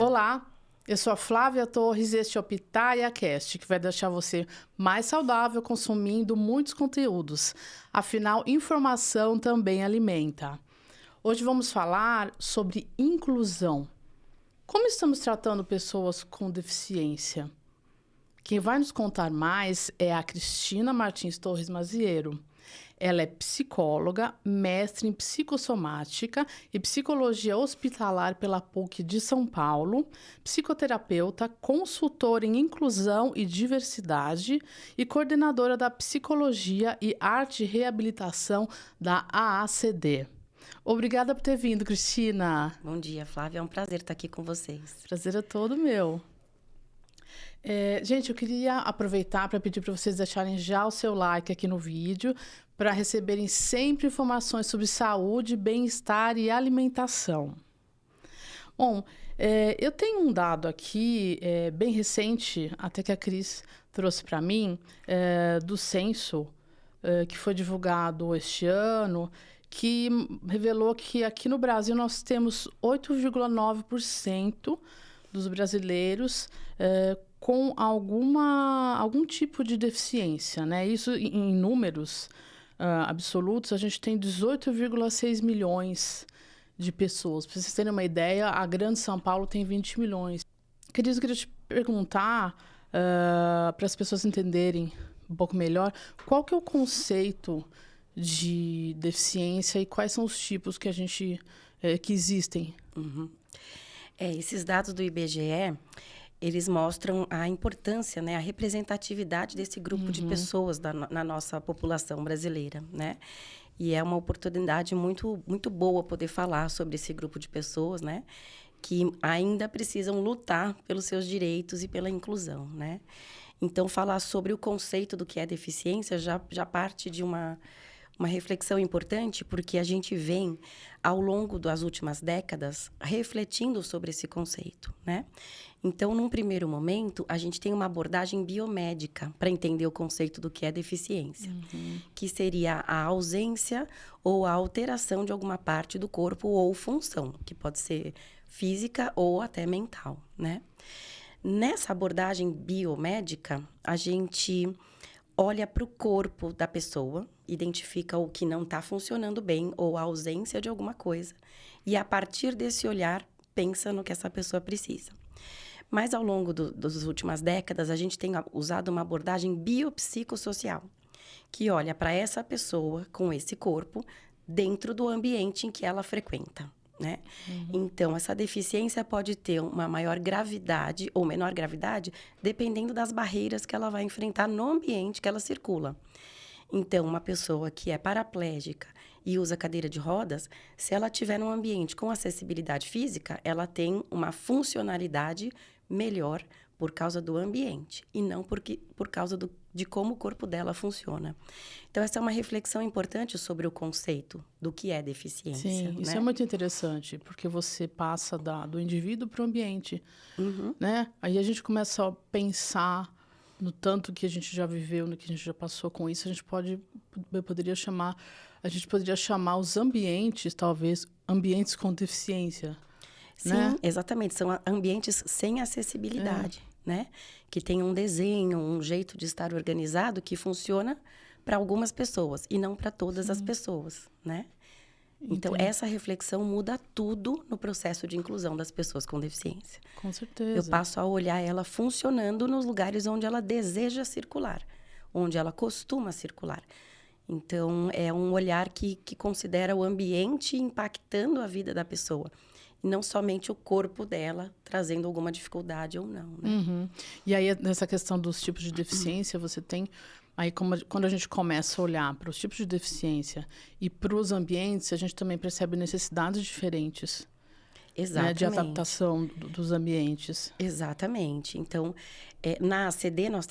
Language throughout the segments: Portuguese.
Olá, eu sou a Flávia Torres e este é o Pitaia Cast, que vai deixar você mais saudável consumindo muitos conteúdos. Afinal, informação também alimenta. Hoje vamos falar sobre inclusão. Como estamos tratando pessoas com deficiência? Quem vai nos contar mais é a Cristina Martins Torres Maziero. Ela é psicóloga, mestre em psicossomática e psicologia hospitalar pela PUC de São Paulo, psicoterapeuta, consultora em inclusão e diversidade e coordenadora da psicologia e arte e reabilitação da AACD. Obrigada por ter vindo, Cristina. Bom dia, Flávia. É um prazer estar aqui com vocês. Prazer é todo meu. Gente, eu queria aproveitar para pedir para vocês deixarem já o seu like aqui no vídeo para receberem sempre informações sobre saúde, bem-estar e alimentação. Bom, eu tenho um dado aqui bem recente, até que a Cris trouxe para mim, do censo que foi divulgado este ano, que revelou que aqui no Brasil nós temos 8,9% dos brasileiros com algum tipo de deficiência, né? Isso em números absolutos, a gente tem 18,6 milhões de pessoas. Para vocês terem uma ideia, a Grande São Paulo tem 20 milhões. Eu queria te perguntar, para as pessoas entenderem um pouco melhor, qual que é o conceito de deficiência e quais são os tipos que que existem? Uhum. Esses dados do IBGE, eles mostram a importância, né, a representatividade desse grupo de pessoas na nossa população brasileira, né? E é uma oportunidade muito, muito boa poder falar sobre esse grupo de pessoas, né? Que ainda precisam lutar pelos seus direitos e pela inclusão, né? Então, falar sobre o conceito do que é deficiência já parte de uma reflexão importante, porque a gente vem, ao longo das últimas décadas, refletindo sobre esse conceito, né? Então, num primeiro momento, a gente tem uma abordagem biomédica para entender o conceito do que é deficiência, que seria a ausência ou a alteração de alguma parte do corpo ou função, que pode ser física ou até mental, né? Nessa abordagem biomédica, a gente olha para o corpo da pessoa, identifica o que não está funcionando bem ou a ausência de alguma coisa. E, a partir desse olhar, pensa no que essa pessoa precisa. Mas, ao longo das últimas décadas, a gente tem usado uma abordagem biopsicossocial, que olha para essa pessoa com esse corpo dentro do ambiente em que ela frequenta, né? Então, essa deficiência pode ter uma maior gravidade ou menor gravidade, dependendo das barreiras que ela vai enfrentar no ambiente que ela circula. Então, uma pessoa que é paraplégica e usa cadeira de rodas, se ela estiver num ambiente com acessibilidade física, ela tem uma funcionalidade melhor por causa do ambiente e não por causa de como o corpo dela funciona. Então, essa é uma reflexão importante sobre o conceito do que é deficiência. Sim, isso né? é muito interessante, porque você passa do indivíduo para o ambiente, né? Aí a gente começa a pensar no tanto que a gente já viveu, no que a gente já passou com isso, a gente poderia chamar os ambientes, talvez, ambientes com deficiência. Sim, né? Exatamente. São ambientes sem acessibilidade, né? Que tem um desenho, um jeito de estar organizado que funciona para algumas pessoas e não para todas as pessoas, né? Então, Entendi. essa reflexão muda tudo no processo de inclusão das pessoas com deficiência. Com certeza. Eu passo a olhar ela funcionando nos lugares onde ela deseja circular, onde ela costuma circular. Então, é um olhar que considera o ambiente impactando a vida da pessoa. E não somente o corpo dela trazendo alguma dificuldade ou não, né? E aí, nessa questão dos tipos de deficiência, você tem... Aí, quando a gente começa a olhar para os tipos de deficiência e para os ambientes, a gente também percebe necessidades diferentes, né, de adaptação dos ambientes. Exatamente. Então, na ACD, nós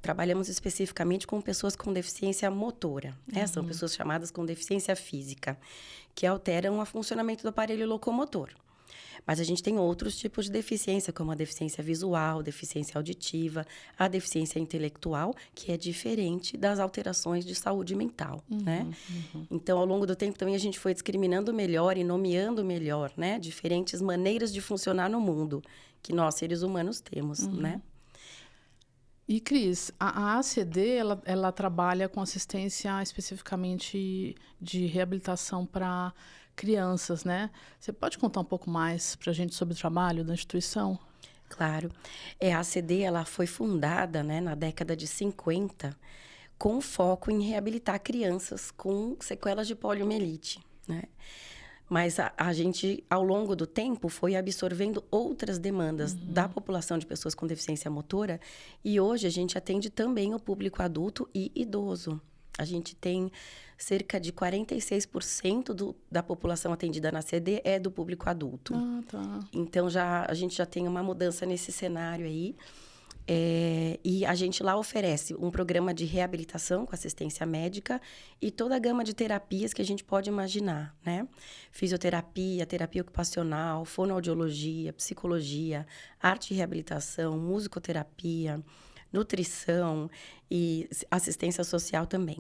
trabalhamos especificamente com pessoas com deficiência motora, né? São pessoas chamadas com deficiência física, que alteram o funcionamento do aparelho locomotor. Mas a gente tem outros tipos de deficiência, como a deficiência visual, deficiência auditiva, a deficiência intelectual, que é diferente das alterações de saúde mental, né? Então, ao longo do tempo, também a gente foi discriminando melhor e nomeando melhor, né? Diferentes maneiras de funcionar no mundo que nós, seres humanos, temos, né? E, Cris, a ACD, ela trabalha com assistência especificamente de reabilitação para crianças, né? Você pode contar um pouco mais para a gente sobre o trabalho da instituição? Claro. A ACD, ela foi fundada, né, na década de 50, com foco em reabilitar crianças com sequelas de poliomielite, né? Mas a gente, ao longo do tempo, foi absorvendo outras demandas da população de pessoas com deficiência motora. E hoje a gente atende também o público adulto e idoso. A gente tem cerca de 46% da população atendida na CD é do público adulto. Ah, tá. Então, a gente já tem uma mudança nesse cenário aí. E a gente lá oferece um programa de reabilitação com assistência médica e toda a gama de terapias que a gente pode imaginar, né? Fisioterapia, terapia ocupacional, fonoaudiologia, psicologia, arte e reabilitação, musicoterapia, nutrição e assistência social também.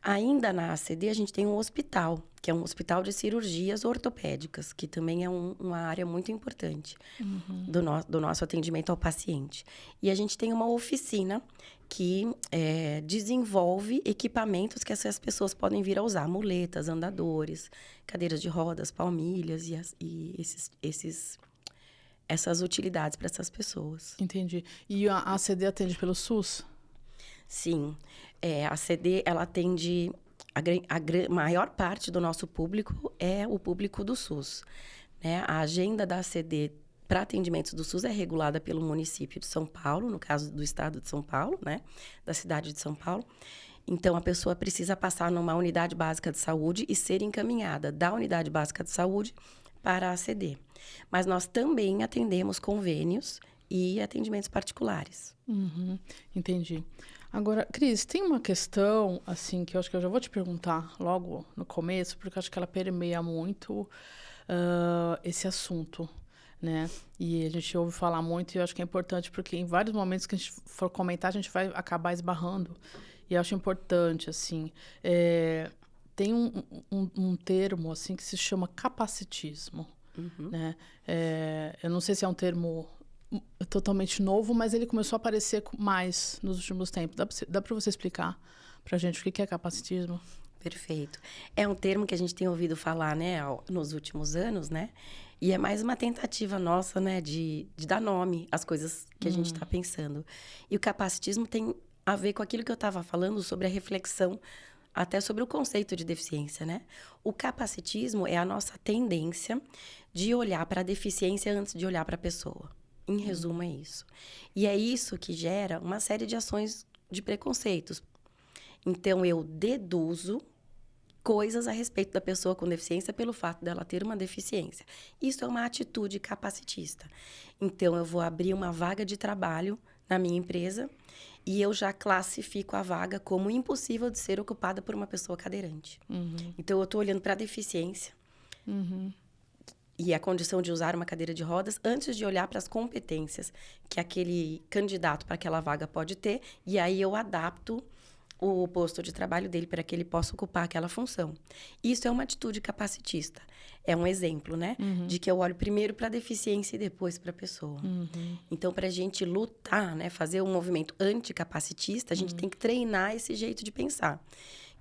Ainda na ACD, a gente tem um hospital, que é um hospital de cirurgias ortopédicas, que também é uma área muito importante do nosso atendimento ao paciente. E a gente tem uma oficina que desenvolve equipamentos que essas pessoas podem vir a usar, muletas, andadores, cadeiras de rodas, palmilhas e essas utilidades para essas pessoas. Entendi. E a ACD atende pelo SUS? Sim. A CD, ela atende... A maior parte do nosso público é o público do SUS, né? A agenda da ACD para atendimentos do SUS é regulada pelo município de São Paulo, no caso do estado de São Paulo, né? Da cidade de São Paulo. Então, a pessoa precisa passar numa unidade básica de saúde e ser encaminhada da unidade básica de saúde para a ACD. Mas nós também atendemos convênios e atendimentos particulares. Entendi. Agora, Cris, tem uma questão, assim, que eu acho que eu já vou te perguntar logo no começo, porque eu acho que ela permeia muito esse assunto, né? E a gente ouve falar muito e eu acho que é importante, porque em vários momentos que a gente for comentar, a gente vai acabar esbarrando. E eu acho importante, assim, tem um termo, assim, que se chama capacitismo, né? Eu não sei se é um termo totalmente novo, mas ele começou a aparecer mais nos últimos tempos. Dá para você explicar para a gente o que é capacitismo? Perfeito. É um termo que a gente tem ouvido falar, né, nos últimos anos, né? E é mais uma tentativa nossa, né, de dar nome às coisas que a gente está pensando. E o capacitismo tem a ver com aquilo que eu estava falando sobre a reflexão, até sobre o conceito de deficiência, né? O capacitismo é a nossa tendência de olhar para a deficiência antes de olhar para a pessoa. Em resumo, é isso. E é isso que gera uma série de ações de preconceitos. Então, eu deduzo coisas a respeito da pessoa com deficiência pelo fato dela ter uma deficiência. Isso é uma atitude capacitista. Então, eu vou abrir uma vaga de trabalho na minha empresa e eu já classifico a vaga como impossível de ser ocupada por uma pessoa cadeirante. Então, eu estou olhando para a deficiência e a condição de usar uma cadeira de rodas antes de olhar para as competências que aquele candidato para aquela vaga pode ter. E aí eu adapto o posto de trabalho dele para que ele possa ocupar aquela função. Isso é uma atitude capacitista. É um exemplo, né? De que eu olho primeiro para a deficiência e depois para a pessoa. Então, para a gente lutar, né? Fazer um movimento anticapacitista, a gente tem que treinar esse jeito de pensar.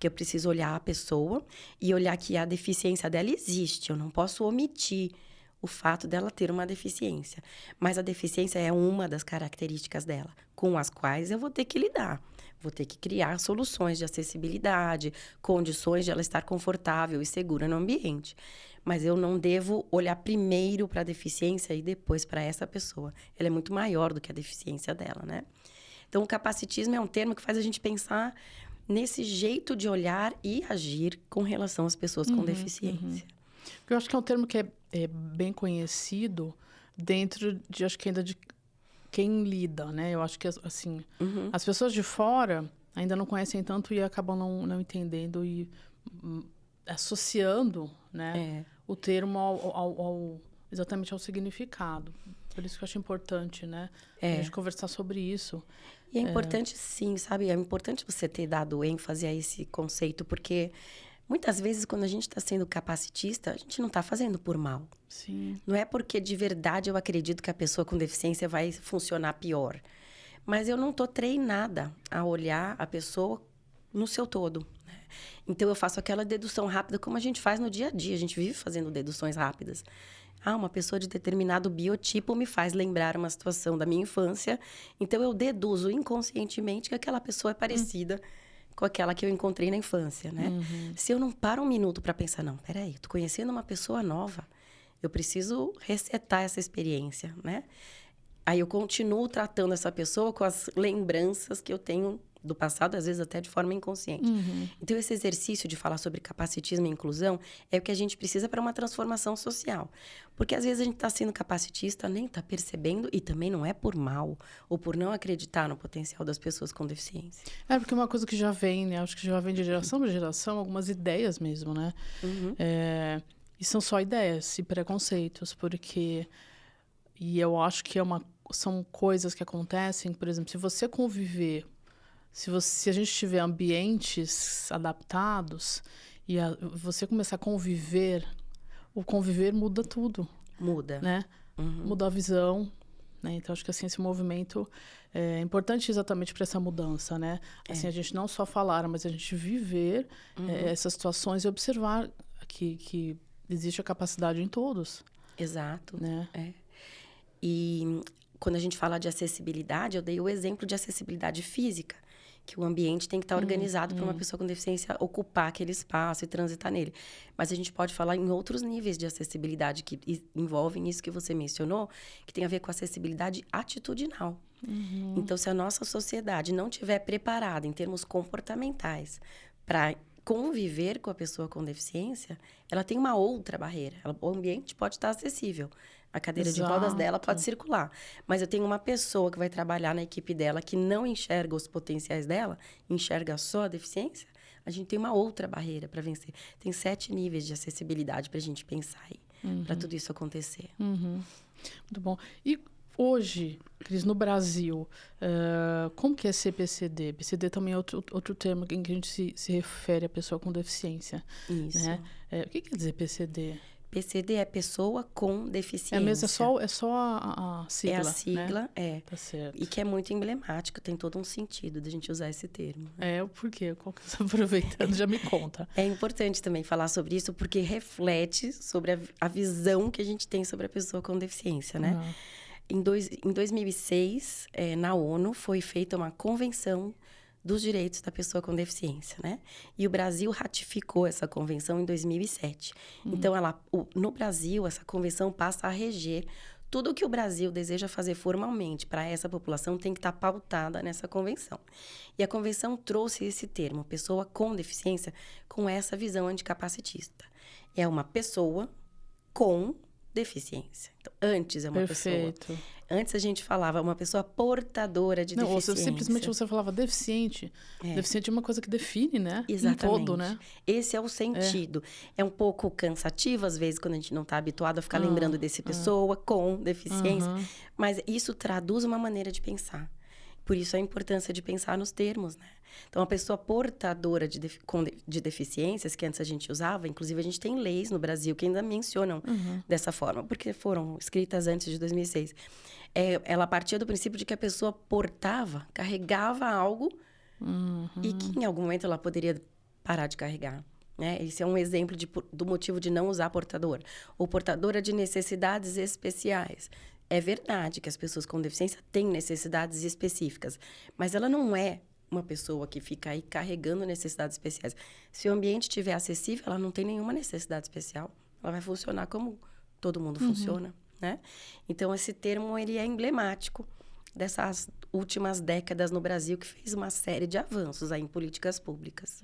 Que eu preciso olhar a pessoa e olhar que a deficiência dela existe. Eu não posso omitir o fato dela ter uma deficiência. Mas a deficiência é uma das características dela, com as quais eu vou ter que lidar. Vou ter que criar soluções de acessibilidade, condições de ela estar confortável e segura no ambiente. Mas eu não devo olhar primeiro para a deficiência e depois para essa pessoa. Ela é muito maior do que a deficiência dela, né? Então, o capacitismo é um termo que faz a gente pensar nesse jeito de olhar e agir com relação às pessoas com deficiência. Eu acho que é um termo que é bem conhecido dentro de, acho que ainda de quem lida, né? Eu acho que, assim, as pessoas de fora ainda não conhecem tanto e acabam não entendendo e associando, né, o termo exatamente ao significado. Por isso que eu acho importante, né? A gente conversar sobre isso. E é importante, sim, sabe? É importante você ter dado ênfase a esse conceito, porque muitas vezes, quando a gente está sendo capacitista, a gente não está fazendo por mal. Sim. Não é porque de verdade eu acredito que a pessoa com deficiência vai funcionar pior. Mas eu não estou treinada a olhar a pessoa no seu todo, né? Então, eu faço aquela dedução rápida como a gente faz no dia a dia. A gente vive fazendo deduções rápidas. Uma pessoa de determinado biotipo me faz lembrar uma situação da minha infância. Então, eu deduzo inconscientemente que aquela pessoa é parecida com aquela que eu encontrei na infância, né? Se eu não paro um minuto para pensar, não, peraí, tô conhecendo uma pessoa nova. Eu preciso resetar essa experiência, né? Aí eu continuo tratando essa pessoa com as lembranças que eu tenho do passado, às vezes até de forma inconsciente. Então, esse exercício de falar sobre capacitismo e inclusão é o que a gente precisa para uma transformação social. Porque, às vezes, a gente está sendo capacitista, nem está percebendo, e também não é por mal, ou por não acreditar no potencial das pessoas com deficiência. Porque é uma coisa que já vem, né? Acho que já vem de geração para geração, algumas ideias mesmo, né? E são só ideias e preconceitos, porque... E eu acho que são coisas que acontecem, por exemplo, se você conviver... Se a gente tiver ambientes adaptados e você começar a conviver, o conviver muda tudo. Muda. Né? Muda a visão. Né? Então, acho que assim, esse movimento é importante exatamente para essa mudança. Né? Assim, a gente não só falar, mas a gente viver essas situações e observar que existe a capacidade em todos. Exato. Né? E quando a gente fala de acessibilidade, eu dei o exemplo de acessibilidade física, que o ambiente tem que estar organizado para uma pessoa com deficiência ocupar aquele espaço e transitar nele. Mas a gente pode falar em outros níveis de acessibilidade que envolvem isso que você mencionou, que tem a ver com acessibilidade atitudinal. Então, se a nossa sociedade não estiver preparada em termos comportamentais para conviver com a pessoa com deficiência, ela tem uma outra barreira. O ambiente pode estar acessível. A cadeira de rodas dela pode circular. Mas eu tenho uma pessoa que vai trabalhar na equipe dela que não enxerga os potenciais dela, enxerga só a deficiência. A gente tem uma outra barreira para vencer. Tem 7 níveis de acessibilidade para a gente pensar aí, para tudo isso acontecer. Muito bom. E hoje, Cris, no Brasil, como que é ser PCD? PCD também é outro termo em que a gente se refere à pessoa com deficiência. Isso. Né? O que quer dizer PCD? PCD é pessoa com deficiência. É só a sigla, é a sigla, né? Tá certo. E que é muito emblemático, tem todo um sentido da gente usar esse termo. Por quê? Aproveitando, já me conta. É importante também falar sobre isso, porque reflete sobre a visão que a gente tem sobre a pessoa com deficiência, né? Em 2006, na ONU, foi feita uma convenção dos direitos da pessoa com deficiência, né? E o Brasil ratificou essa convenção em 2007. Então, no Brasil, essa convenção passa a reger tudo o que o Brasil deseja fazer formalmente para essa população tem que estar pautada nessa convenção. E a convenção trouxe esse termo, pessoa com deficiência, com essa visão anticapacitista. É uma pessoa com deficiência. Então, antes é uma pessoa. Antes a gente falava uma pessoa portadora de deficiência. Ou simplesmente você falava deficiente. Deficiente é uma coisa que define, né? Exatamente. Um todo, né? Esse é o sentido. É um pouco cansativo, às vezes, quando a gente não está habituado a ficar lembrando desse pessoa com deficiência. Mas isso traduz uma maneira de pensar. Por isso a importância de pensar nos termos, né? Então, a pessoa portadora de deficiências, que antes a gente usava, inclusive a gente tem leis no Brasil que ainda mencionam dessa forma, porque foram escritas antes de 2006. Ela partia do princípio de que a pessoa carregava algo e que em algum momento ela poderia parar de carregar. Né? Esse é um exemplo do motivo de não usar portador. Ou portadora de necessidades especiais. É verdade que as pessoas com deficiência têm necessidades específicas, mas ela não é uma pessoa que fica aí carregando necessidades especiais. Se o ambiente estiver acessível, ela não tem nenhuma necessidade especial. Ela vai funcionar como todo mundo funciona, né? Então, esse termo, ele é emblemático dessas últimas décadas no Brasil, que fez uma série de avanços aí em políticas públicas.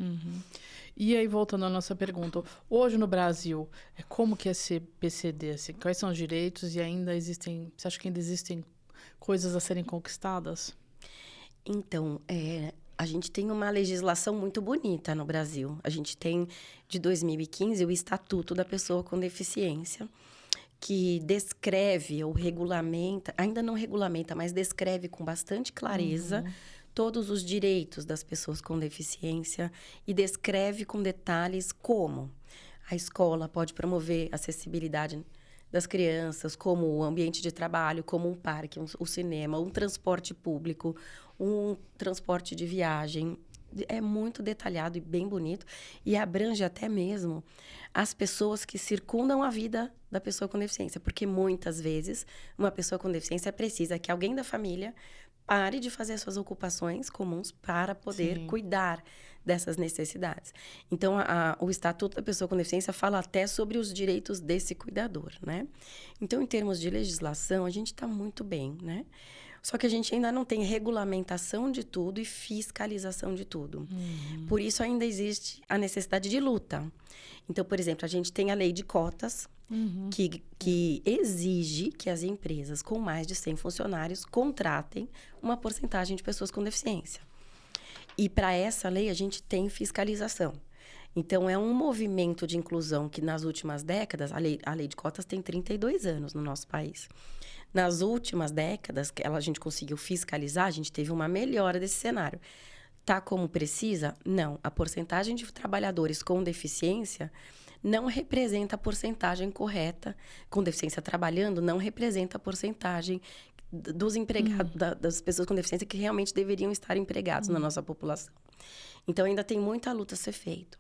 E aí, voltando à nossa pergunta, hoje no Brasil, como que é ser PCD? Assim, quais são os direitos e ainda existem... Você acha que ainda existem coisas a serem conquistadas? Então, a gente tem uma legislação muito bonita no Brasil. A gente tem, de 2015, o Estatuto da Pessoa com Deficiência, que descreve ou regulamenta, ainda não regulamenta, mas descreve com bastante clareza todos os direitos das pessoas com deficiência e descreve com detalhes como a escola pode promover acessibilidade das crianças, como o ambiente de trabalho, como um parque, o cinema, um transporte público, um transporte de viagem. É muito detalhado e bem bonito e abrange até mesmo as pessoas que circundam a vida da pessoa com deficiência, porque muitas vezes uma pessoa com deficiência precisa que alguém da família pare de fazer as suas ocupações comuns para poder cuidar dessas necessidades. Então, o Estatuto da Pessoa com Deficiência fala até sobre os direitos desse cuidador, né? Então, em termos de legislação, a gente está muito bem, né? Só que a gente ainda não tem regulamentação de tudo e fiscalização de tudo. Por isso, ainda existe a necessidade de luta. Então, por exemplo, a gente tem a lei de cotas, que exige que as empresas com mais de 100 funcionários contratem uma porcentagem de pessoas com deficiência. E para essa lei, a gente tem fiscalização. Então, é um movimento de inclusão que, nas últimas décadas, a lei de cotas tem 32 anos no nosso país. Nas últimas décadas, que a gente conseguiu fiscalizar, a gente teve uma melhora desse cenário. Tá como precisa? Não. A porcentagem de trabalhadores com deficiência não representa a porcentagem correta. Com deficiência trabalhando, não representa a porcentagem dos empregados, das pessoas com deficiência que realmente deveriam estar empregados na nossa população. Então, ainda tem muita luta a ser feita.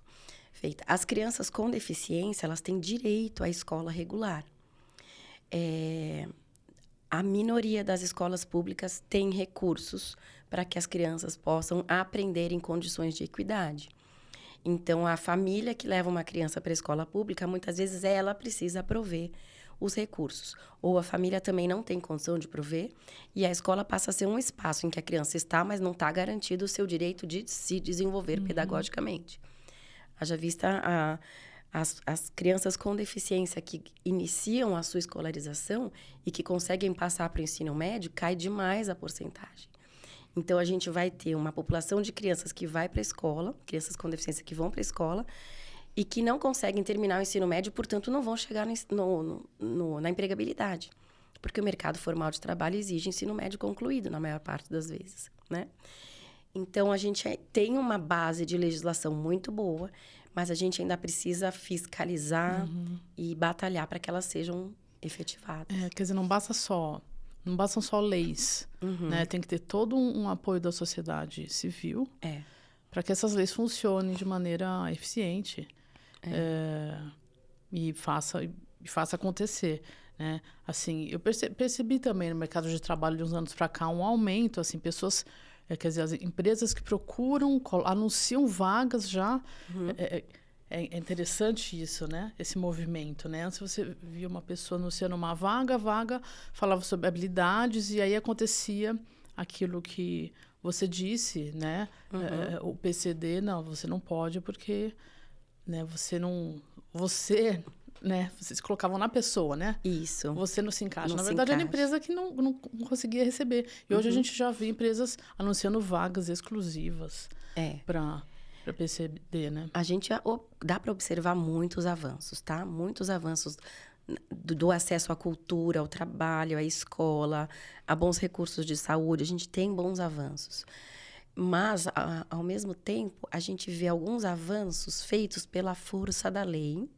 As crianças com deficiência, elas têm direito à escola regular. A minoria das escolas públicas tem recursos para que as crianças possam aprender em condições de equidade. Então, a família que leva uma criança para a escola pública, muitas vezes ela precisa prover os recursos. Ou a família também não tem condição de prover e a escola passa a ser um espaço em que a criança está, mas não está garantido o seu direito de se desenvolver pedagogicamente. Haja vista as crianças com deficiência que iniciam a sua escolarização e que conseguem passar para o ensino médio, cai demais a porcentagem. Então, a gente vai ter uma população de crianças que vai para a escola, crianças com deficiência que vão para a escola, e que não conseguem terminar o ensino médio, portanto, não vão chegar na empregabilidade. Porque o mercado formal de trabalho exige ensino médio concluído, na maior parte das vezes, né? Então, a gente tem uma base de legislação muito boa, mas a gente ainda precisa fiscalizar e batalhar para que elas sejam efetivadas. Quer dizer, não bastam só leis, né? Tem que ter todo um apoio da sociedade civil para que essas leis funcionem de maneira eficiente e faça acontecer, né? Assim, eu percebi também no mercado de trabalho de uns anos para cá um aumento, assim, pessoas, quer dizer, as empresas que procuram, anunciam vagas já. É interessante isso, né? Esse movimento, né? Antes você via uma pessoa anunciando uma vaga falava sobre habilidades e aí acontecia aquilo que você disse, né? O PCD, não, você não pode porque, né, vocês colocavam na pessoa, né? Isso. Você não se encaixa. Não Na se verdade, era encaixa. empresa que não conseguia receber. E hoje a gente já vê empresas anunciando vagas exclusivas para PCD, né? A gente dá para observar muitos avanços, tá? Muitos avanços do acesso à cultura, ao trabalho, à escola, a bons recursos de saúde. A gente tem bons avanços. Mas, ao mesmo tempo, a gente vê alguns avanços feitos pela força da lei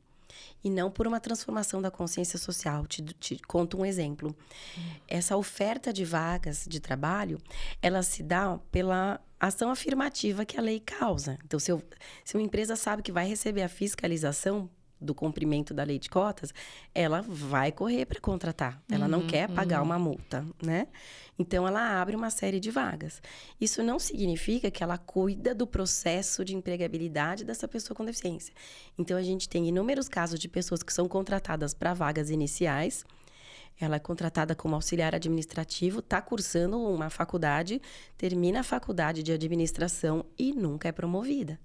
e não por uma transformação da consciência social. Te conto um exemplo. Essa oferta de vagas de trabalho, ela se dá pela ação afirmativa que a lei causa. Então, se uma empresa sabe que vai receber a fiscalização do cumprimento da lei de cotas, ela vai correr para contratar. Ela não quer pagar uma multa, né? Então, ela abre uma série de vagas. Isso não significa que ela cuida do processo de empregabilidade dessa pessoa com deficiência. Então, a gente tem inúmeros casos de pessoas que são contratadas para vagas iniciais. Ela é contratada como auxiliar administrativo, está cursando uma faculdade, termina a faculdade de administração e nunca é promovida.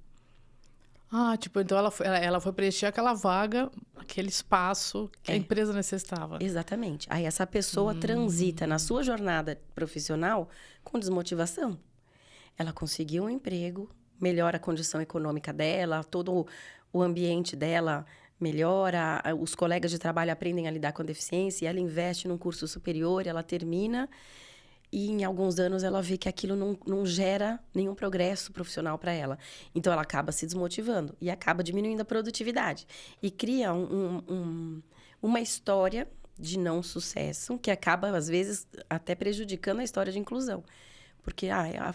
Então ela foi preencher aquela vaga, aquele espaço que a empresa necessitava. Exatamente. Aí essa pessoa transita na sua jornada profissional com desmotivação. Ela conseguiu um emprego, melhora a condição econômica dela, todo o ambiente dela melhora, os colegas de trabalho aprendem a lidar com a deficiência, e ela investe num curso superior, ela termina, e em alguns anos ela vê que aquilo não gera nenhum progresso profissional para ela. Então, ela acaba se desmotivando e acaba diminuindo a produtividade. E cria uma história de não sucesso, que acaba, às vezes, até prejudicando a história de inclusão. Porque a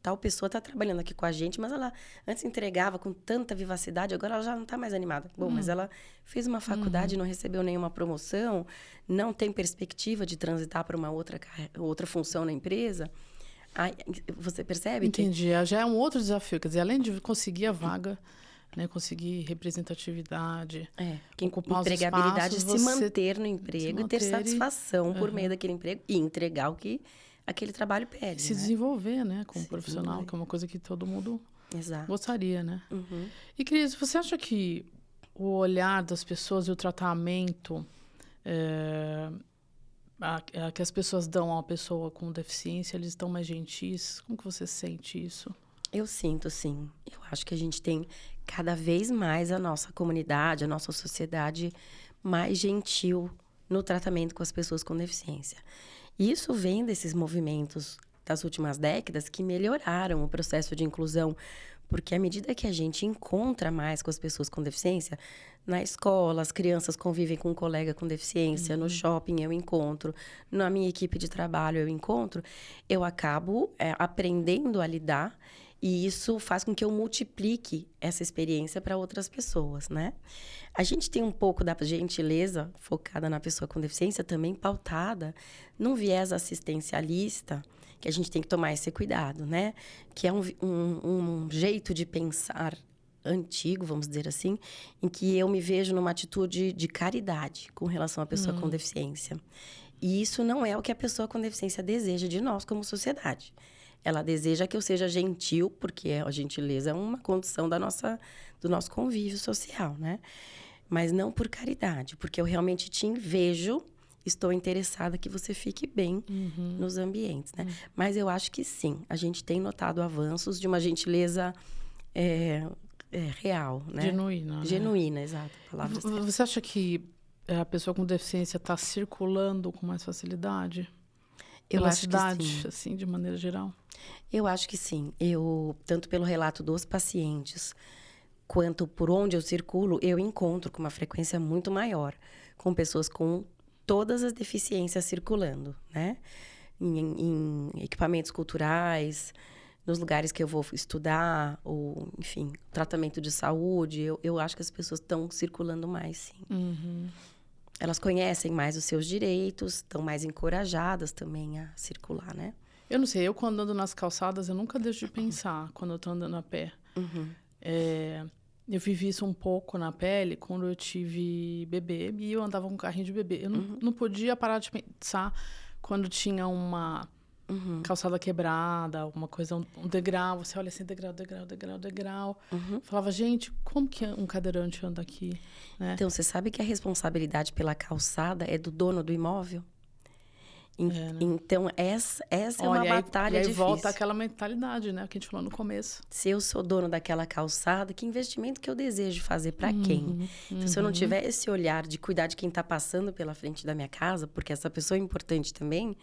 tal pessoa está trabalhando aqui com a gente, mas ela antes entregava com tanta vivacidade, agora ela já não está mais animada. Bom, mas ela fez uma faculdade, não recebeu nenhuma promoção, não tem perspectiva de transitar para uma outra função na empresa. Aí, você percebe? Entendi. Já é um outro desafio. Quer dizer, além de conseguir a vaga, né, conseguir representatividade, ocupar os empregabilidade, espaços, se manter no emprego e ter satisfação por meio daquele emprego e entregar o que aquele trabalho pede. Se desenvolver, né, como profissional, que é uma coisa que todo mundo gostaria, né? E, Cris, você acha que o olhar das pessoas e o tratamento que as pessoas dão a uma pessoa com deficiência, eles estão mais gentis? Como que você sente isso? Eu sinto, sim. Eu acho que a gente tem cada vez mais a nossa comunidade, a nossa sociedade mais gentil no tratamento com as pessoas com deficiência. E isso vem desses movimentos das últimas décadas que melhoraram o processo de inclusão, porque à medida que a gente encontra mais com as pessoas com deficiência, na escola, as crianças convivem com um colega com deficiência, no shopping eu encontro, na minha equipe de trabalho eu encontro, eu acabo aprendendo a lidar. E isso faz com que eu multiplique essa experiência para outras pessoas, né? A gente tem um pouco da gentileza focada na pessoa com deficiência, também pautada num viés assistencialista, que a gente tem que tomar esse cuidado, né? Que é um jeito de pensar antigo, vamos dizer assim, em que eu me vejo numa atitude de caridade com relação à pessoa com deficiência. E isso não é o que a pessoa com deficiência deseja de nós como sociedade. Ela deseja que eu seja gentil, porque a gentileza é uma condição do nosso convívio social, né? Mas não por caridade, porque eu realmente te vejo, estou interessada que você fique bem nos ambientes, né? Mas eu acho que sim, a gente tem notado avanços de uma gentileza real, né? Genuína. Genuína, exato. Você acha que a pessoa com deficiência está circulando com mais facilidade? Pela cidade, assim, de maneira geral? Eu acho que sim. Tanto pelo relato dos pacientes, quanto por onde eu circulo, eu encontro com uma frequência muito maior com pessoas com todas as deficiências circulando, né? Em equipamentos culturais, nos lugares que eu vou estudar, ou, enfim, tratamento de saúde. Eu acho que as pessoas estão circulando mais, sim. Elas conhecem mais os seus direitos, estão mais encorajadas também a circular, né? Eu não sei, eu quando ando nas calçadas, eu nunca deixo de pensar quando eu tô andando a pé. Eu vivi isso um pouco na pele quando eu tive bebê e eu andava com um carrinho de bebê. Eu não podia parar de pensar quando tinha uma calçada quebrada, alguma coisa, um degrau. Você olha assim, degrau. Falava, gente, como que um cadeirante anda aqui? Né? Então, você sabe que a responsabilidade pela calçada é do dono do imóvel? Né? Então, essa é uma batalha difícil. E aí volta aquela mentalidade, né? Que a gente falou no começo. Se eu sou dono daquela calçada, que investimento que eu desejo fazer para quem? Então, se eu não tiver esse olhar de cuidar de quem está passando pela frente da minha casa, porque essa pessoa é importante também,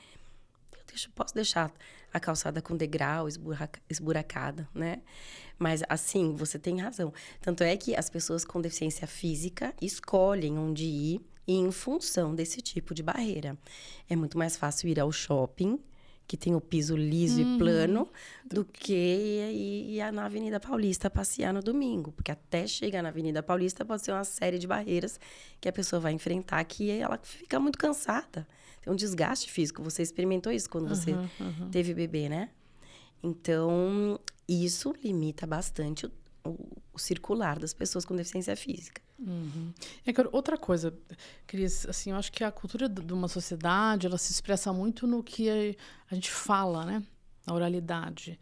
posso deixar a calçada com degrau, esburacada, né? Mas, assim, você tem razão. Tanto é que as pessoas com deficiência física escolhem onde ir em função desse tipo de barreira. É muito mais fácil ir ao shopping, que tem o piso liso e plano, do que ir na Avenida Paulista passear no domingo. Porque até chegar na Avenida Paulista pode ser uma série de barreiras que a pessoa vai enfrentar, que ela fica muito cansada. Tem um desgaste físico. Você experimentou isso quando você teve bebê, né? Então, isso limita bastante o circular das pessoas com deficiência física. Outra coisa, Cris, assim, eu acho que a cultura de uma sociedade, ela se expressa muito no que a gente fala, né? Na oralidade.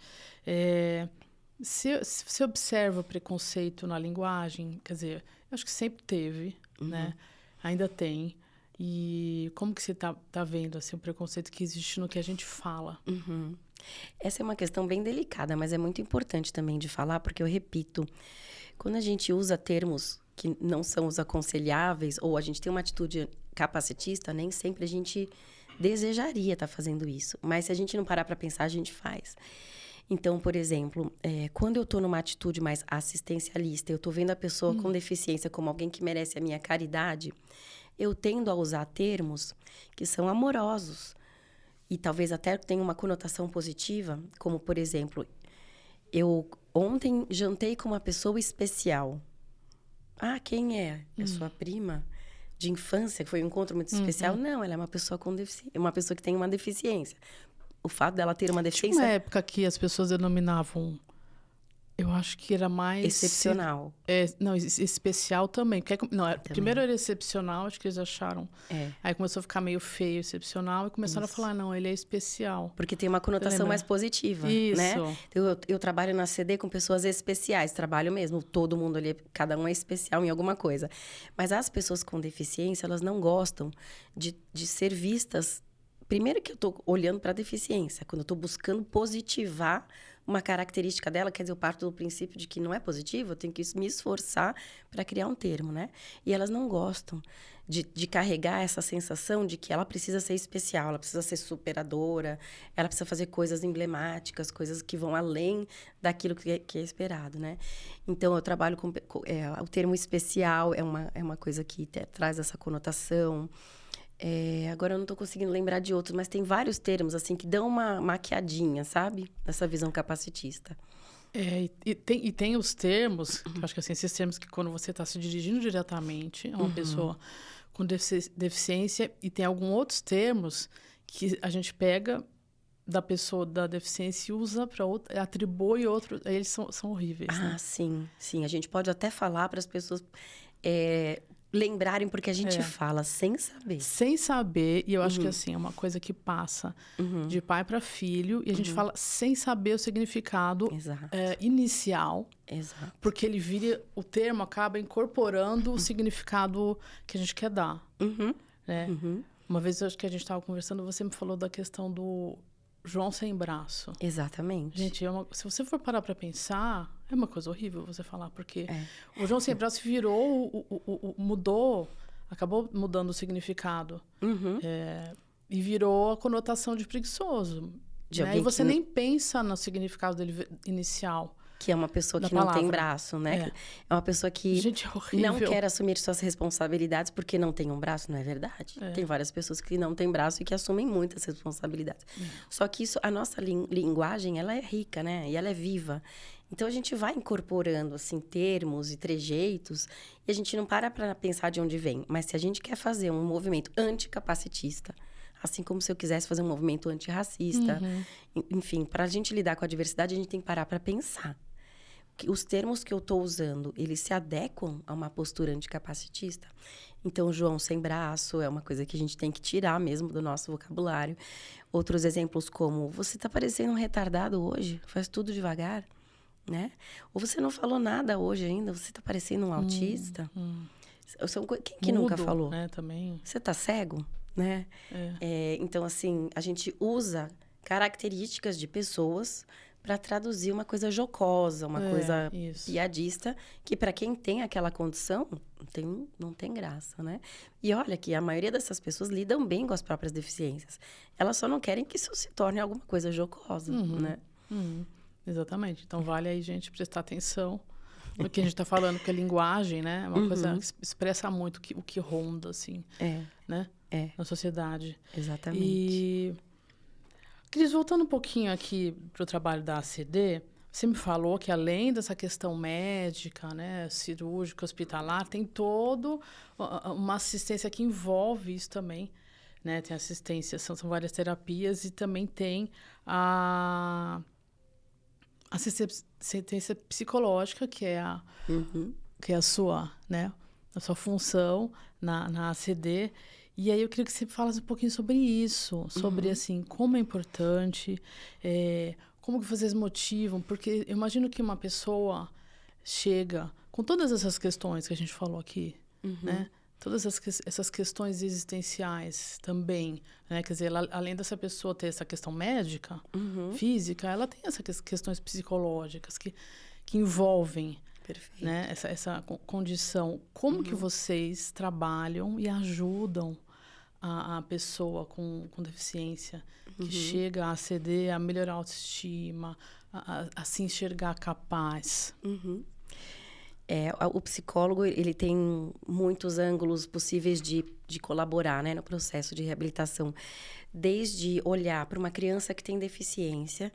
Se observa preconceito na linguagem, quer dizer, eu acho que sempre teve, né? Ainda tem. E como que você tá vendo, assim, o preconceito que existe no que a gente fala? Essa é uma questão bem delicada, mas é muito importante também de falar, porque eu repito, quando a gente usa termos que não são os aconselháveis, ou a gente tem uma atitude capacitista, nem sempre a gente desejaria estar fazendo isso. Mas se a gente não parar para pensar, a gente faz. Então, por exemplo, quando eu estou numa atitude mais assistencialista, eu estou vendo a pessoa com deficiência como alguém que merece a minha caridade, eu tendo a usar termos que são amorosos e talvez até tenham uma conotação positiva, como, por exemplo, eu ontem jantei com uma pessoa especial. Ah, quem é? É sua prima de infância, que foi um encontro muito especial? Não, ela é uma pessoa com deficiência, uma pessoa que tem uma deficiência. O fato dela ter uma deficiência... Tinha uma época que as pessoas denominavam... Eu acho que era mais... Excepcional. Não, especial também. Porque, não, primeiro era excepcional, acho que eles acharam. Aí começou a ficar meio feio, excepcional, e começaram a falar, não, ele é especial. Porque tem uma conotação mais positiva, isso, né? Eu trabalho na CD com pessoas especiais, trabalho mesmo. Todo mundo ali, cada um é especial em alguma coisa. Mas as pessoas com deficiência, elas não gostam de ser vistas... Primeiro que eu estou olhando para a deficiência, quando eu estou buscando positivar uma característica dela, quer dizer, eu parto do princípio de que não é positivo, eu tenho que me esforçar para criar um termo, né? E elas não gostam de carregar essa sensação de que ela precisa ser especial, ela precisa ser superadora, ela precisa fazer coisas emblemáticas, coisas que vão além daquilo que é esperado, né? Então, eu trabalho com... o termo especial é uma coisa que traz essa conotação... agora eu não estou conseguindo lembrar de outros, mas tem vários termos, assim, que dão uma maquiadinha, sabe? Nessa visão capacitista. E tem os termos, que eu acho que assim, esses termos que quando você está se dirigindo diretamente a uma pessoa com deficiência, e tem alguns outros termos que a gente pega da pessoa da deficiência e usa para outra, atribui outros, eles são horríveis. Ah, né? Sim. A gente pode até falar para as pessoas... lembrarem, porque a gente fala sem saber. Sem saber, e eu acho que assim, é uma coisa que passa de pai para filho, e a gente fala sem saber o significado inicial. Exato. Porque o termo acaba incorporando o significado que a gente quer dar. Né? Uma vez, eu acho que a gente estava conversando, você me falou da questão do João sem braço. Exatamente. Gente, se você for parar para pensar, é uma coisa horrível você falar, porque o João sem braço acabou mudando o significado. E virou a conotação de preguiçoso. Né? E você nem pensa no significado dele inicial. Que é uma pessoa que não tem braço, né? É uma pessoa que gente, é horrível. Não quer assumir suas responsabilidades porque não tem um braço, não é verdade? Tem várias pessoas que não têm braço e que assumem muitas responsabilidades. Só que a nossa linguagem, ela é rica, né? E ela é viva. Então, a gente vai incorporando, assim, termos e trejeitos e a gente não para pensar de onde vem. Mas se a gente quer fazer um movimento anticapacitista, assim como se eu quisesse fazer um movimento antirracista, enfim, para a gente lidar com a diversidade, a gente tem que parar para pensar. Os termos que eu estou usando, eles se adequam a uma postura anticapacitista? Então, João sem braço é uma coisa que a gente tem que tirar mesmo do nosso vocabulário. Outros exemplos como, você está parecendo um retardado hoje, faz tudo devagar, né? Ou você não falou nada hoje ainda, você está parecendo um autista. Quem que nunca falou? Né, também. Você está cego, né? Então, assim, a gente usa características de pessoas para traduzir uma coisa jocosa, uma coisa piadista, que para quem tem aquela condição, não tem graça, né? E olha que a maioria dessas pessoas lidam bem com as próprias deficiências. Elas só não querem que isso se torne alguma coisa jocosa, né? Exatamente. Então, vale aí, gente, prestar atenção no que a gente está falando, porque a linguagem, né? É uma coisa que expressa muito o que ronda, assim, né? Na sociedade. Exatamente. E... Cris, voltando um pouquinho aqui para o trabalho da ACD, você me falou que além dessa questão médica, né, cirúrgica, hospitalar, tem toda uma assistência que envolve isso também, né? Tem assistência, são várias terapias e também tem a assistência psicológica, que é a sua, né, a sua função na ACD. E aí eu queria que você falasse um pouquinho sobre isso, sobre assim, como é importante, como que vocês motivam, porque eu imagino que uma pessoa chega com todas essas questões que a gente falou aqui, né? Todas essas questões existenciais também, né? Quer dizer, além dessa pessoa ter essa questão médica, física, ela tem essas questões psicológicas que envolvem Perfeito. né? Essa condição. Como que vocês trabalham e ajudam a pessoa com deficiência que chega a aceder, a melhorar a autoestima, a se enxergar capaz? O psicólogo, ele tem muitos ângulos possíveis de colaborar, né, no processo de reabilitação. Desde olhar para uma criança que tem deficiência,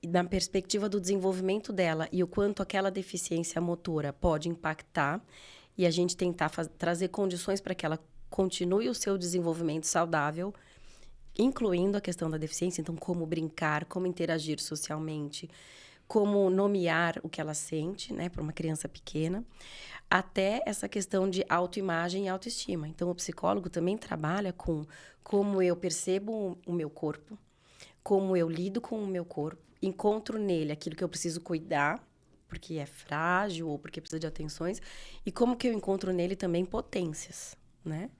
na perspectiva do desenvolvimento dela e o quanto aquela deficiência motora pode impactar, e a gente tentar trazer condições para que ela continue o seu desenvolvimento saudável, incluindo a questão da deficiência. Então, como brincar, como interagir socialmente, como nomear o que ela sente, né, para uma criança pequena, até essa questão de autoimagem e autoestima. Então, o psicólogo também trabalha com como eu percebo o meu corpo, como eu lido com o meu corpo, encontro nele aquilo que eu preciso cuidar, porque é frágil ou porque precisa de atenções, e como que eu encontro nele também potências, né?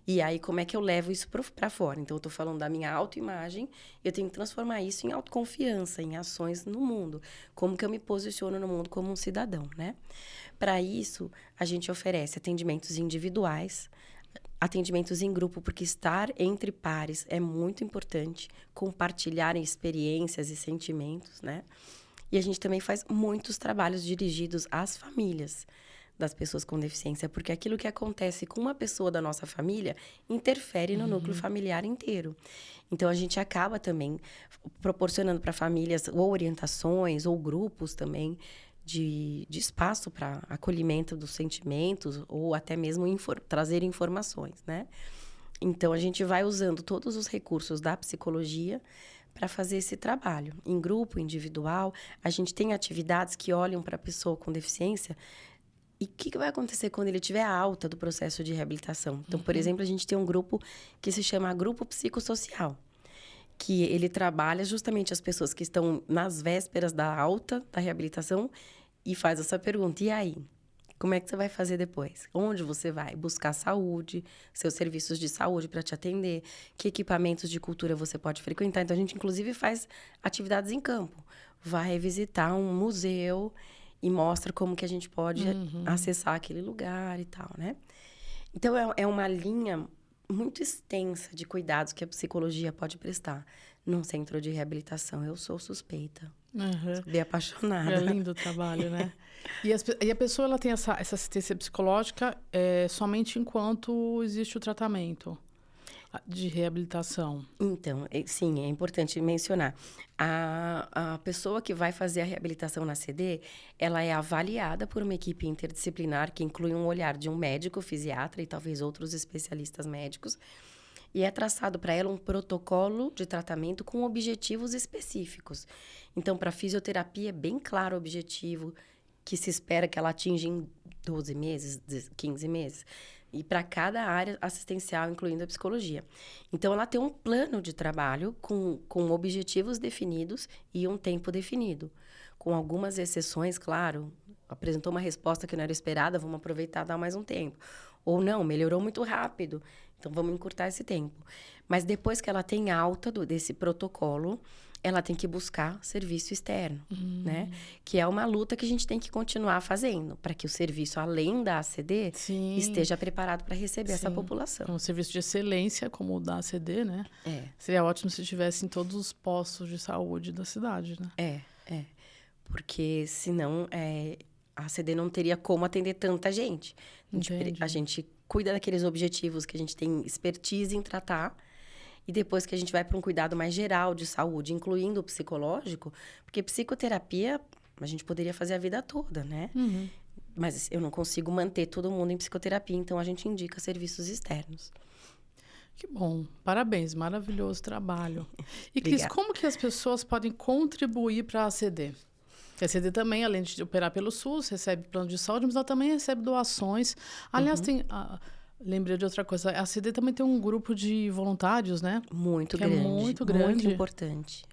E aí, como é que eu levo isso para fora? Então, eu tô falando da minha autoimagem, eu tenho que transformar isso em autoconfiança, em ações no mundo. Como que eu me posiciono no mundo como um cidadão, né? Para isso, a gente oferece atendimentos individuais, atendimentos em grupo, porque estar entre pares é muito importante, compartilhar experiências e sentimentos, né? E a gente também faz muitos trabalhos dirigidos às famílias das pessoas com deficiência, porque aquilo que acontece com uma pessoa da nossa família interfere no núcleo familiar inteiro. Então, a gente acaba também proporcionando para famílias ou orientações ou grupos também de espaço para acolhimento dos sentimentos ou até mesmo trazer informações, né? Então, a gente vai usando todos os recursos da psicologia para fazer esse trabalho. Em grupo, individual, a gente tem atividades que olham para a pessoa com deficiência. E o que vai acontecer quando ele tiver a alta do processo de reabilitação? Então, por exemplo, a gente tem um grupo que se chama Grupo Psicossocial, que ele trabalha justamente as pessoas que estão nas vésperas da alta da reabilitação e faz essa pergunta: e aí? Como é que você vai fazer depois? Onde você vai? Buscar saúde, seus serviços de saúde para te atender, que equipamentos de cultura você pode frequentar. Então, a gente, inclusive, faz atividades em campo. Vai visitar um museu e mostra como que a gente pode acessar aquele lugar e tal, né? Então, é uma linha muito extensa de cuidados que a psicologia pode prestar num centro de reabilitação. Eu sou suspeita. Sou bem apaixonada. É lindo o trabalho, né? E a pessoa ela tem essa assistência psicológica somente enquanto existe o tratamento de reabilitação. Então, sim, é importante mencionar. A pessoa que vai fazer a reabilitação na CD, ela é avaliada por uma equipe interdisciplinar que inclui um olhar de um médico, fisiatra e talvez outros especialistas médicos. E é traçado para ela um protocolo de tratamento com objetivos específicos. Então, para a fisioterapia, é bem claro o objetivo que se espera que ela atinja em 12 meses, 15 meses. E para cada área assistencial, incluindo a psicologia. Então, ela tem um plano de trabalho com objetivos definidos e um tempo definido. Com algumas exceções, claro. Apresentou uma resposta que não era esperada, vamos aproveitar e dar mais um tempo. Ou não, melhorou muito rápido, então vamos encurtar esse tempo. Mas depois que ela tem alta desse protocolo, ela tem que buscar serviço externo, né? Que é uma luta que a gente tem que continuar fazendo, para que o serviço, além da ACD, esteja preparado para receber essa população. Um serviço de excelência, como o da ACD, né? Seria ótimo se tivesse em todos os postos de saúde da cidade, né? Porque senão a ACD não teria como atender tanta gente. A gente cuida daqueles objetivos que a gente tem expertise em tratar. E depois que a gente vai para um cuidado mais geral de saúde, incluindo o psicológico, porque psicoterapia a gente poderia fazer a vida toda, né? Mas eu não consigo manter todo mundo em psicoterapia, então a gente indica serviços externos. Que bom. Parabéns, maravilhoso trabalho. E Cris, como que as pessoas podem contribuir para a ACD? A ACD também, além de operar pelo SUS, recebe plano de saúde, mas ela também recebe doações. Aliás, lembrei de outra coisa. A ACD também tem um grupo de voluntários, né? Muito grande. É muito grande. Muito importante.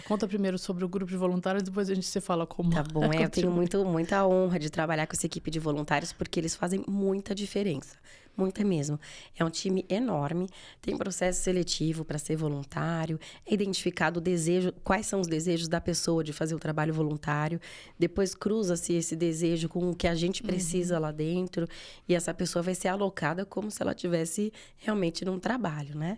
Conta primeiro sobre o grupo de voluntários, depois você fala como. Tá bom, eu tenho muita honra de trabalhar com essa equipe de voluntários, porque eles fazem muita diferença. Muita mesmo. É um time enorme, tem processo seletivo para ser voluntário, é identificado o desejo, quais são os desejos da pessoa de fazer o trabalho voluntário, depois cruza-se esse desejo com o que a gente precisa lá dentro, e essa pessoa vai ser alocada como se ela tivesse realmente num trabalho, né?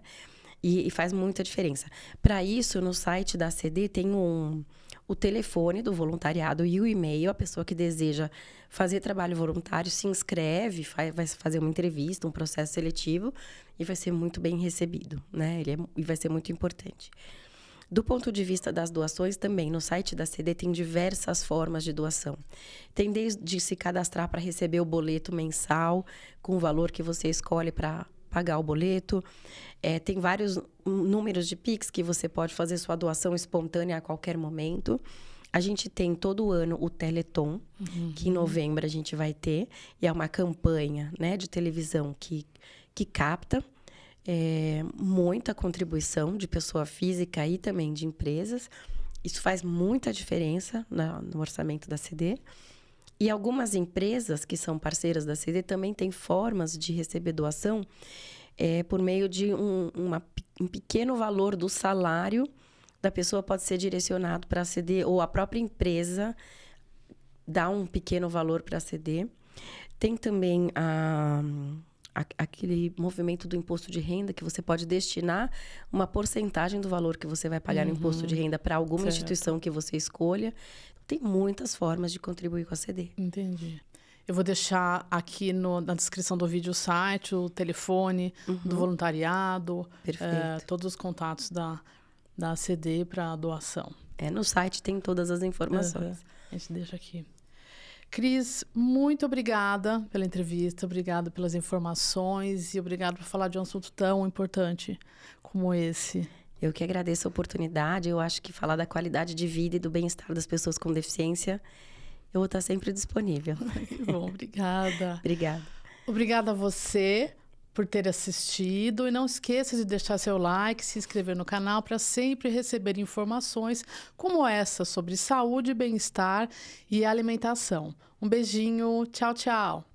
E faz muita diferença. Para isso, no site da ACD tem o telefone do voluntariado e o e-mail. A pessoa que deseja fazer trabalho voluntário se inscreve, vai fazer uma entrevista, um processo seletivo e vai ser muito bem recebido, né? E vai ser muito importante. Do ponto de vista das doações, também, no site da ACD tem diversas formas de doação. Tem desde se cadastrar para receber o boleto mensal, com o valor que você escolhe para pagar o boleto. Tem vários números de Pix que você pode fazer sua doação espontânea a qualquer momento. A gente tem todo ano o Teleton, que em novembro a gente vai ter. E é uma campanha, né, de televisão que capta muita contribuição de pessoa física e também de empresas. Isso faz muita diferença no orçamento da CD. E algumas empresas que são parceiras da CD também têm formas de receber doação por meio de um pequeno valor do salário da pessoa pode ser direcionado para a CD, ou a própria empresa dá um pequeno valor para a CD. Tem também aquele movimento do imposto de renda, que você pode destinar uma porcentagem do valor que você vai pagar no imposto de renda para alguma instituição que você escolha. Tem muitas formas de contribuir com a CD. Entendi. Eu vou deixar aqui na descrição do vídeo o site, o telefone do voluntariado, todos os contatos da CD para doação. No site tem todas as informações. A gente deixa aqui. Cris, muito obrigada pela entrevista, obrigada pelas informações e obrigada por falar de um assunto tão importante como esse. Eu que agradeço a oportunidade. Eu acho que falar da qualidade de vida e do bem-estar das pessoas com deficiência, eu vou estar sempre disponível. Bom, obrigada. Obrigada. Obrigada a você por ter assistido. E não esqueça de deixar seu like, se inscrever no canal para sempre receber informações como essa sobre saúde, bem-estar e alimentação. Um beijinho. Tchau, tchau.